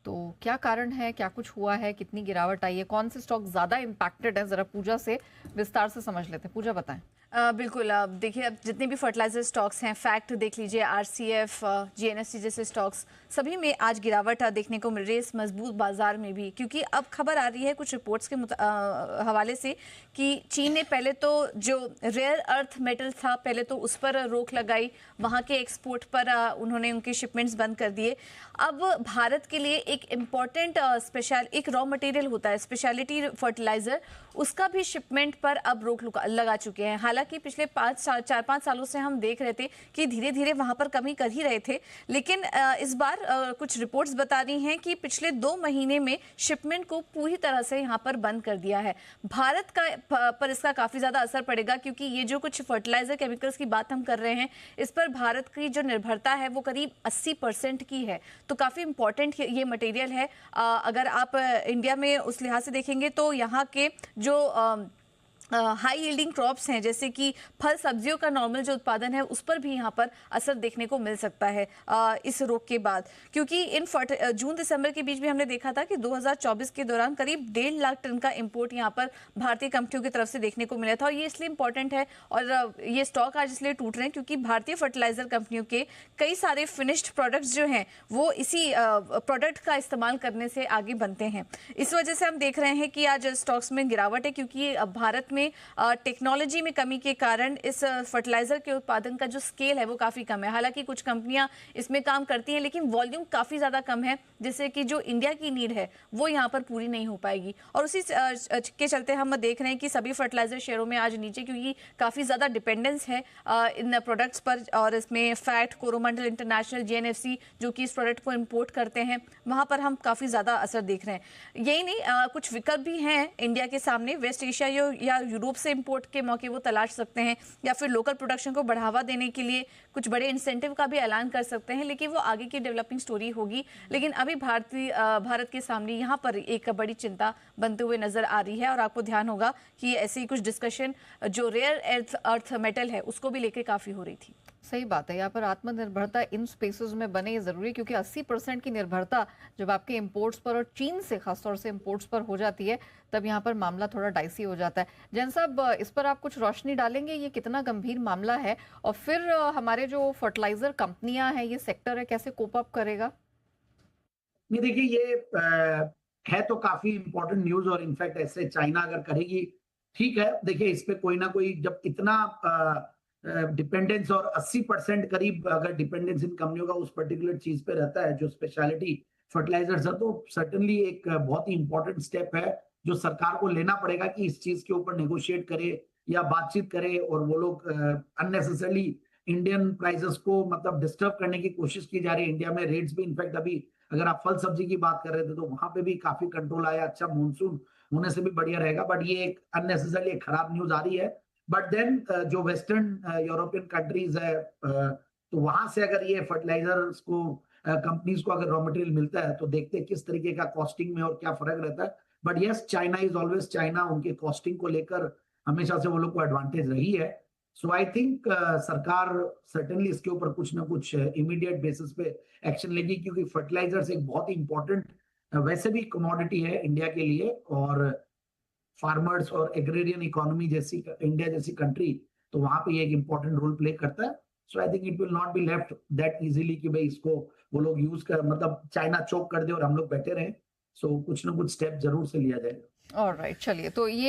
तो क्या कारण है, क्या कुछ हुआ है, कितनी गिरावट आई है, कौन से स्टॉक ज्यादा इम्पैक्टेड है, जरा पूजा से विस्तार से समझ लेते हैं। पूजा बताएं। बिल्कुल। अब देखिए, अब जितने भी फर्टिलाइजर स्टॉक्स हैं, फैक्ट देख लीजिए, आरसीएफ, जीएनएससी जैसे स्टॉक्स, सभी में आज गिरावट देखने को मिल रही है इस मजबूत बाजार में भी। क्योंकि अब खबर आ रही है कुछ रिपोर्ट्स के हवाले से कि चीन ने पहले तो जो रेयर अर्थ मेटल था, पहले तो उस पर रोक लगाई, वहाँ के एक्सपोर्ट पर उन्होंने उनके शिपमेंट्स बंद कर दिए। अब भारत के लिए एक इम्पॉर्टेंट एक रॉ मटेरियल होता है स्पेशलिटी फर्टिलाइजर, उसका भी शिपमेंट पर अब रोक लगा चुके हैं। हालांकि पिछले 4-5 सालों से हम देख रहे थे कि धीरे धीरे वहां पर कमी कर ही रहे थे, लेकिन इस बार कुछ रिपोर्ट्स बता रही हैं कि पिछले 2 महीने में शिपमेंट को पूरी तरह से यहां पर बंद कर दिया है। भारत का पर इसका काफी ज्यादा असर पड़ेगा, क्योंकि ये जो कुछ फर्टिलाइजर केमिकल्स की बात हम कर रहे हैं, इस पर भारत की जो निर्भरता है वो करीब 80% की है। तो काफी इंपॉर्टेंट ये मटेरियल है। अगर आप इंडिया में उस लिहाज से देखेंगे तो यहाँ के जो हाई यील्डिंग क्रॉप्स हैं, जैसे कि फल सब्जियों का नॉर्मल जो उत्पादन है, उस पर भी यहाँ पर असर देखने को मिल सकता है इस रोक के बाद। क्योंकि जून दिसंबर के बीच में हमने देखा था कि 2024 के दौरान करीब 1.5 लाख टन का इंपोर्ट यहाँ पर भारतीय कंपनियों की तरफ से देखने को मिला था। और ये इसलिए इंपॉर्टेंट है और ये स्टॉक आज इसलिए टूट रहे हैं क्योंकि भारतीय फर्टिलाइजर कंपनियों के कई सारे फिनिश्ड प्रोडक्ट्स जो हैं वो इसी प्रोडक्ट का इस्तेमाल करने से आगे बनते हैं। इस वजह से हम देख रहे हैं कि आज स्टॉक्स में गिरावट है, क्योंकि भारत में टेक्नोलॉजी में कमी के कारण इस फर्टिलाइजर के उत्पादन का जो स्केल है वो काफी कम है। हालांकि कुछ कंपनियां इसमें काम करती हैं, लेकिन वॉल्यूम काफी ज्यादा कम है, जिससे कि जो इंडिया की नीड है वो यहां पर पूरी नहीं हो पाएगी। और उसी के चलते हम देख रहे हैं कि सभी फर्टिलाइजर शेयरों में आज नीचे, क्योंकि काफी ज्यादा डिपेंडेंस है इन प्रोडक्ट्स पर। और इसमें फैक्ट, कोरोमंडल इंटरनेशनल, जीएनएफसी जो कि इस प्रोडक्ट को इम्पोर्ट करते हैं, वहां पर हम काफी ज्यादा असर देख रहे हैं। यही नहीं, कुछ विकल्प भी हैं इंडिया के सामने। वेस्ट एशिया या यूरोप से इंपोर्ट के मौके वो तलाश सकते हैं, या फिर लोकल प्रोडक्शन को बढ़ावा देने के लिए कुछ बड़े इंसेंटिव का भी ऐलान कर सकते हैं, लेकिन वो आगे की डेवलपिंग स्टोरी होगी। लेकिन अभी भारत के सामने यहाँ पर एक बड़ी चिंता बनते हुए नजर आ रही है। और आपको ध्यान होगा कि ऐसे ही कुछ डिस्कशन जो रेयर अर्थ मेटल है उसको भी लेके काफी हो रही थी। सही बात है, यहाँ पर आत्मनिर्भरता इन स्पेसेस में बने ये जरूरी है, क्योंकि 80% की निर्भरता जब आपके इंपोर्ट्स पर और चीन से खासतौर से इंपोर्ट्स पर हो जाती है, तब यहाँ पर मामला थोड़ा डाइसी हो जाता है। जैन साहब, इस पर आप कुछ रोशनी डालेंगे, ये कितना गंभीर मामला है, और फिर हमारे जो फर्टिलाइजर कंपनियां हैं, ये सेक्टर है, कैसे कोप अप करेगा? नहीं, देखिए ये है तो काफी इंपॉर्टेंट न्यूज, और इनफैक्ट ऐसे चाइना अगर करेगी ठीक है। देखिए इस पे कोई ना कोई जब इतना डिपेंडेंस और 80% करीब अगर डिपेंडेंस इन कंपनियों का उस पर्टिकुलर चीज पे रहता है जो स्पेशलिटी फर्टिलाइजर्स है, तो सर्टेनली एक बहुत ही इंपॉर्टेंट स्टेप है जो सरकार को लेना पड़ेगा कि इस चीज के ऊपर नेगोशिएट करे या बातचीत करे। और वो लोग अननेसेसरली इंडियन प्राइसेस को मतलब डिस्टर्ब करने की कोशिश की जा रही है। इंडिया में रेट्स भी इनफैक्ट अभी अगर आप फल सब्जी की बात कर रहे थे तो वहां पे भी काफी कंट्रोल आया। अच्छा मानसून होने से भी बढ़िया रहेगा, बट ये एक अननेसेसरली एक खराब न्यूज आ रही है। बट देन जो वेस्टर्न यूरोपियन कंट्रीज है, तो वहां से अगर ये फर्टिलाइजर्स को कंपनीज को अगर रॉ मटेरियल मिलता है तो देखते हैं किस तरीके का कॉस्टिंग में और क्या फर्क रहता है। But yes, China is always China, उनके कॉस्टिंग को लेकर हमेशा से वो लोग को एडवांटेज रही है। सो आई थिंक सरकार सर्टेनली इसके ऊपर कुछ ना कुछ इमीडिएट बेसिस पे एक्शन लेगी, क्योंकि फर्टिलाइजर्स एक बहुत ही इंपॉर्टेंट वैसे भी कमोडिटी है इंडिया के लिए, और फार्मर्स और एग्रेरियन इकोनॉमी जैसी इंडिया जैसी कंट्री, तो वहां पे ये एक इंपॉर्टेंट रोल प्ले करता है। So I think it will not be left that easily कि भाई इसको वो लोग यूज कर मतलब चाइना चोक कर दे और हम लोग बैठे रहे। सो कुछ ना कुछ स्टेप जरूर से लिया जाएगा। ऑलराइट, चलिए, तो ये